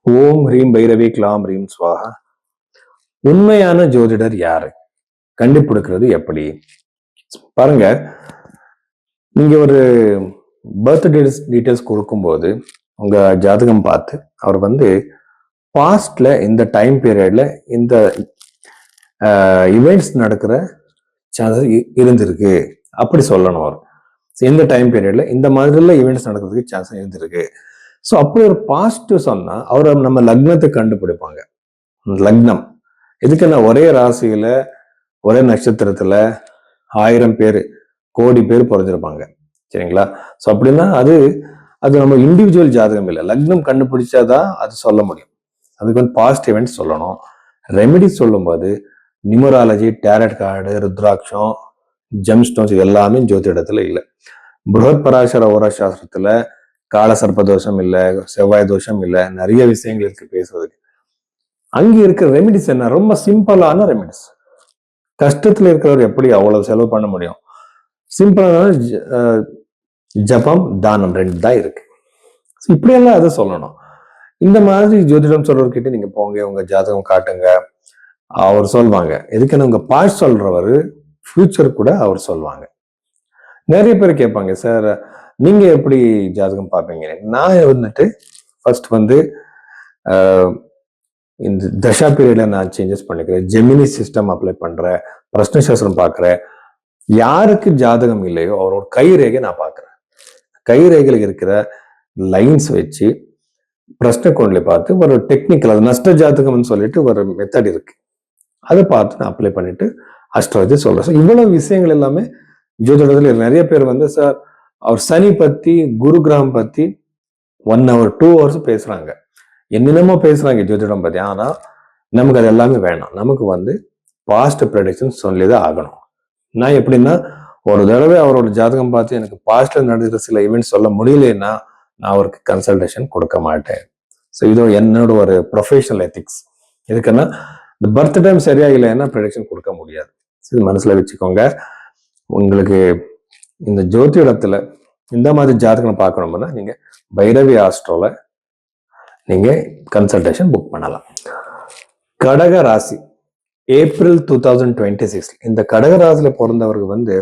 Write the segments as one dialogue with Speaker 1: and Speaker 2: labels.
Speaker 1: ஓம் ஹ்ரீம் பைரவி க்லாம் ஹ்ரீம் ஸ்வாஹா. உண்மையான ஜோதிடர் யாரு? கண்டுபிடிக்கிறது எப்படி? பாருங்க, நீங்க ஒரு பர்த் டீடைல்ஸ் கொடுக்கும்போது உங்க ஜாதகம் பார்த்து அவர் பாஸ்ட்ல இந்த டைம் பீரியட்ல இந்த இவெண்ட்ஸ் நடக்கிற சான்சஸ் இருந்திருக்கு அப்படி சொல்லணும். அவர் இந்த டைம் பீரியட்ல இந்த மாதிரில ஈவெண்ட்ஸ் நடக்கிறதுக்கு சான்சஸ் இருந்திருக்கு. ஸோ அப்படி ஒரு பாசிட்டிவ் சொன்னா அவரை நம்ம லக்னத்தை கண்டுபிடிப்பாங்க. லக்னம் எதுக்குன்னா ஒரே ராசியில ஒரே நட்சத்திரத்துல 1000 பேர் கோடி பேர் பிறந்திருப்பாங்க. சரிங்களா? ஸோ அப்படின்னா அது நம்ம இண்டிவிஜுவல் ஜாதகம் இல்லை, லக்னம் கண்டுபிடிச்சாதான் அது சொல்ல முடியும். அதுக்கு பாசிட்டிவ் இவெண்ட்ஸ் சொல்லணும். ரெமெடி சொல்லும்போது நியூமராலஜி, டேரட் கார்டு, ருத்ராட்சம், ஜெம்ஸ்டோன்ஸ் இது எல்லாமே ஜோதிடத்துல இல்லை. புருஹத் பராசர ஓரா சாஸ்திரத்துல கால சர்ப்ப தோஷம் இல்லை, செவ்வாய் தோஷம் இல்லை, நிறைய விஷயங்கள் இருக்கு பேசுறதுக்கு. அங்க இருக்கிற ரெமிடிஸ் என்ன? ரொம்ப சிம்பிளான ரெமிடிஸ். கஷ்டத்துல இருக்கிறவர் எப்படி அவ்வளவு செலவு பண்ண முடியும்? சிம்பிளான ஜபம், தானம் 2 தான் இருக்கு. இப்படியெல்லாம் அதை சொல்லணும். இந்த மாதிரி ஜோதிடம் சொல்றவர்கிட்ட நீங்க போங்க, உங்க ஜாதகம் காட்டுங்க, அவர் சொல்வாங்க. எதுக்குன்னு உங்க பாஸ்ட் சொல்றவர் ஃபியூச்சர் கூட அவர் சொல்லுவாங்க. நிறைய பேர் கேட்பாங்க, சார் நீங்க எப்படி ஜாதகம் பார்ப்பீங்க? நான் ஃபர்ஸ்ட் இந்த தசா பீரியட்ல நான் சேஞ்சஸ் பண்ணிக்கிறேன், ஜெமினி சிஸ்டம் அப்ளை பண்றேன், பிரஷ்ன சாஸ்திரம் பார்க்கிறேன். யாருக்கு ஜாதகம் இல்லையோ அவரோட கை ரேகை நான் பார்க்கிறேன். கை ரேகையில் இருக்கிற லைன்ஸ் வச்சு பிரஷ்ன கோண்ல பார்த்து ஒரு டெக்னிக்கல், அது நஷ்ட ஜாதகம்னு சொல்லிட்டு ஒரு மெத்தட் இருக்கு, அதை பார்த்து நான் அப்ளை பண்ணிட்டு அஸ்ட்ராலஜி சொல்றேன். இவ்வளவு விஷயங்கள் எல்லாமே ஜோதிடத்துல நிறைய பேர் சார் அவர் சனி பத்தி, குரு கிரகம் பத்தி 1 hour 2 hours பேசுறாங்க, என்னென்னமோ பேசுறாங்க ஜோதிடம் பத்தி. ஆனா நமக்கு அது எல்லாமே வேணாம். நமக்கு பாஸ்ட் ப்ரெடிக்ஷன் சொல்லிதான் ஆகணும். நான் எப்படின்னா, ஒரு தடவை அவரோட ஜாதகம் பார்த்து எனக்கு பாஸ்ட்ல நடக்கிற சில ஈவெண்ட்ஸ் சொல்ல முடியலன்னா நான் அவருக்கு கன்சல்டேஷன் கொடுக்க மாட்டேன். ஸோ இது என்னோட ஒரு ப்ரொஃபஷனல் எத்திக்ஸ். எதுக்குன்னா, இந்த பர்த் டைம் சரியா இல்லைன்னா ப்ரெடிக்ஷன் கொடுக்க முடியாது. இது மனசுல வச்சுக்கோங்க. உங்களுக்கு இந்த ஜோதிடத்துல இந்த மாதிரி ஜாதகம் பார்க்கணும்னா நீங்க பைரவி ஆஸ்ட்ரோல நீங்க கன்சல்டேஷன் புக் பண்ணலாம். கடக ராசி ஏப்ரல் 2026 இந்த கடக ராசியில பிறந்தவருக்கு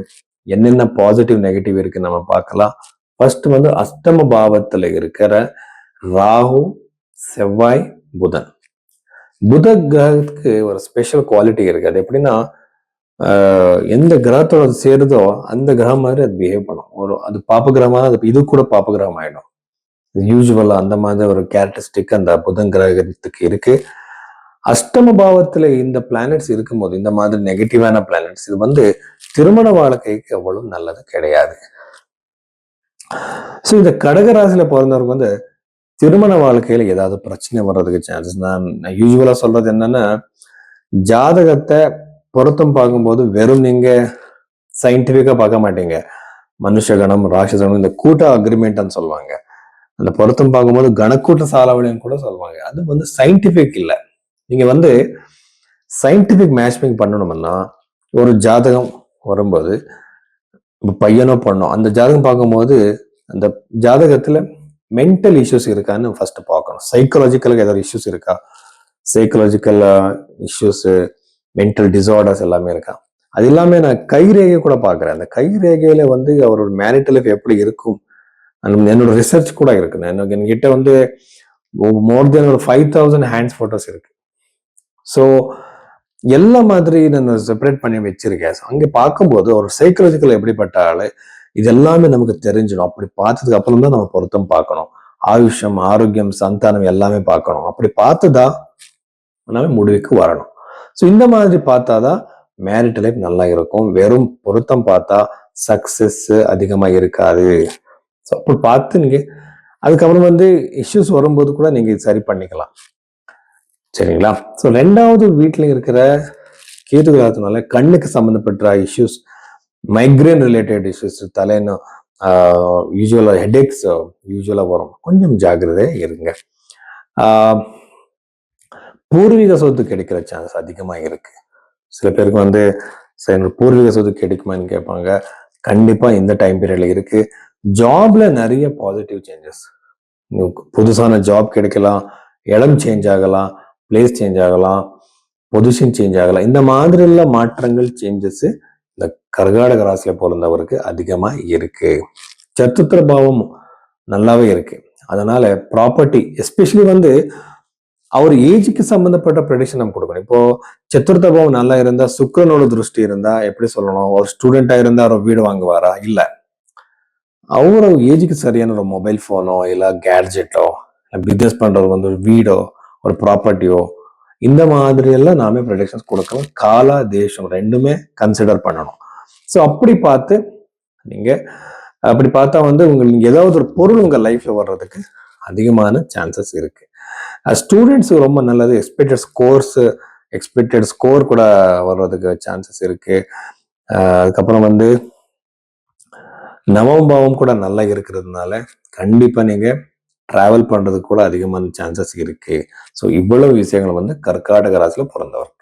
Speaker 1: என்னென்ன பாசிட்டிவ் நெகட்டிவ் இருக்கு நம்ம பார்க்கலாம். ஃபர்ஸ்ட் அஷ்டம பாவத்துல இருக்கிற ராகு, செவ்வாய், புதன். புத கிரகத்துக்கு ஒரு ஸ்பெஷல் குவாலிட்டி இருக்கு. அது எப்படின்னா, எந்த கிரகத்தோட சேருதோ அந்த கிரகம் மாதிரி அது பிஹேவ் பண்ணும். அது பாப்ப கிரகமா, இது கூட பாப்ப கிரகம் ஆயிடும். யூஸ்வலா அந்த மாதிரி ஒரு கேரக்டரிஸ்டிக் அந்த புதன் கிரகத்துக்கு இருக்கு. அஷ்டம பாவத்துல இந்த பிளானட்ஸ் இருக்கும்போது, இந்த மாதிரி நெகட்டிவான பிளானட்ஸ், இது திருமண வாழ்க்கைக்கு அவ்வளவு நல்லது கிடையாது. ஸோ இந்த கடகராசியில பிறந்தவருக்கு திருமண வாழ்க்கையில ஏதாவது பிரச்சனை வர்றதுக்கு சான்சஸ். நான் யூஸ்வலா சொல்றது என்னன்னா, ஜாதகத்தை பொருத்தம் பார்க்கும்போது வெறும் நீங்க சயின்டிபிக்கா பார்க்க மாட்டீங்க. மனுஷகணம், ராட்சசகணம், இந்த கூட்ட அக்ரிமெண்ட்னு சொல்லுவாங்க. அந்த பொருத்தம் பார்க்கும்போது கணக்கூட்ட சாலாவளின்னு கூட சொல்லுவாங்க. அது சயின்டிபிக் இல்லை. நீங்க சயின்டிபிக் மேட்ச்மேக் பண்ணணும்னா ஒரு ஜாதகம் வரும்போது பையனோ பொண்ணோ அந்த ஜாதகம் பார்க்கும்போது அந்த ஜாதகத்துல மென்டல் இஷ்யூஸ் இருக்கான்னு ஃபர்ஸ்ட் பார்க்கணும். சைக்கலாஜிக்கலுக்கு ஏதாவது இஷ்யூஸ் இருக்கா, சைக்கலாஜிக்கல் இஷ்யூஸ், மென்டல் டிசார்டர்ஸ் எல்லாமே இருக்கா, அது எல்லாமே நான் கை ரேகை கூட பார்க்குறேன். அந்த கை ரேகையில அவரோட மேரிட்டல் லைஃப் எப்படி இருக்கும், என்னோட ரிசர்ச் கூட இருக்கு. என்கிட்ட மோர் தென் ஒரு 5000 ஹேண்ட்ஸ் போட்டோஸ் இருக்கு. ஸோ எல்லா மாதிரி நான் செப்பரேட் பண்ணி வச்சிருக்கேன். அங்கே பார்க்கும்போது ஒரு சைக்கலாஜிக்கல் எப்படிப்பட்ட ஆளு, இது எல்லாமே நமக்கு தெரிஞ்சிடும். அப்படி பார்த்ததுக்கு அப்புறம் தான் நம்ம பொருத்தம் பார்க்கணும். ஆயுஷம், ஆரோக்கியம், சந்தானம் எல்லாமே பார்க்கணும். அப்படி பார்த்துதான் நம்ம முடிவுக்கு வரணும். ஸோ இந்த மாதிரி பார்த்தாதான் மேரிட் லைஃப் நல்லா இருக்கும். வெறும் பொருத்தம் பார்த்தா சக்சஸ் அதிகமா இருக்காது. ஸோ அப்படி பார்த்து நீங்க அதுக்கப்புறம் இஷ்யூஸ் வரும்போது கூட நீங்க சரி பண்ணிக்கலாம். சரிங்களா? ஸோ 2வது வீட்டுல இருக்கிற கேது கிரகத்தினால கண்ணுக்கு சம்பந்தப்பட்ட இஷ்யூஸ், மைக்ரேன் ரிலேட்டட் இஷ்யூஸ், தலைன்னு யூஸ்வலா ஹெடேக்ஸ் யூஸ்வலா வரும். கொஞ்சம் ஜாக்கிரதையா இருங்க. பூர்வீக சொத்து கிடைக்கிற சான்ஸ் அதிகமா இருக்கு. சில பேருக்கு சரி பூர்வீக சொத்து கிடைக்குமான்னு கேட்பாங்க. கண்டிப்பா இந்த டைம் பீரியட்ல இருக்கு. ஜாப்ல நிறைய பாசிட்டிவ் சேஞ்சஸ், புதுசான ஜாப் கிடைக்கலாம், இடம் சேஞ்ச் ஆகலாம், பிளேஸ் சேஞ்ச் ஆகலாம், பொசிஷன் சேஞ்ச் ஆகலாம். இந்த மாதிரி உள்ள மாற்றங்கள் சேஞ்சஸ் இந்த கர்காடக ராசியில பிறந்தவருக்கு அதிகமா இருக்கு. சத்துருத்திர பாவம் நல்லாவே இருக்கு. அதனால ப்ராப்பர்ட்டி எஸ்பெஷலி அவர் ஏஜுக்கு சம்பந்தப்பட்ட ப்ரெடிக்ஷன் நம்ம கொடுக்கணும். இப்போ சத்துருத்த பாவம் நல்லா இருந்தா, சுக்கிரனோட திருஷ்டி இருந்தா எப்படி சொல்லணும், ஒரு ஸ்டூடெண்டா இருந்தா அவர் வீடு வாங்குவாரா? இல்ல. அவர் ஏஜுக்கு சரியான ஒரு மொபைல் போனோ இல்ல கேட்ஜெட்டோ பிசினஸ் பண்றவர் வீடோ ஒரு ப்ராப்பர்ட்டியோ இந்த மாதிரி எல்லாம் நாமே ப்ரெடிக்ஷன்ஸ் கொடுக்கணும். கால தேசம் ரெண்டுமே கன்சிடர் பண்ணணும். ஸோ அப்படி பார்த்து நீங்க அப்படி பார்த்தா உங்களுக்கு ஏதாவது ஒரு பொருள் உங்க லைஃப்ல வர்றதுக்கு அதிகமான சான்சஸ் இருக்கு. ஸ்டூடெண்ட்ஸ் ரொம்ப நல்லது. எக்ஸ்பெக்டட் ஸ்கோர் கூட வர்றதுக்கு சான்சஸ் இருக்கு. அதுக்கப்புறம் நவம்பாவம் கூட நல்லா இருக்கிறதுனால கண்டிப்பா நீங்க டிராவல் பண்றதுக்கு கூட அதிகமான சான்சஸ் இருக்கு. ஸோ இவ்வளவு விஷயங்கள் கர்காடக ராசியில பிறந்தவர்.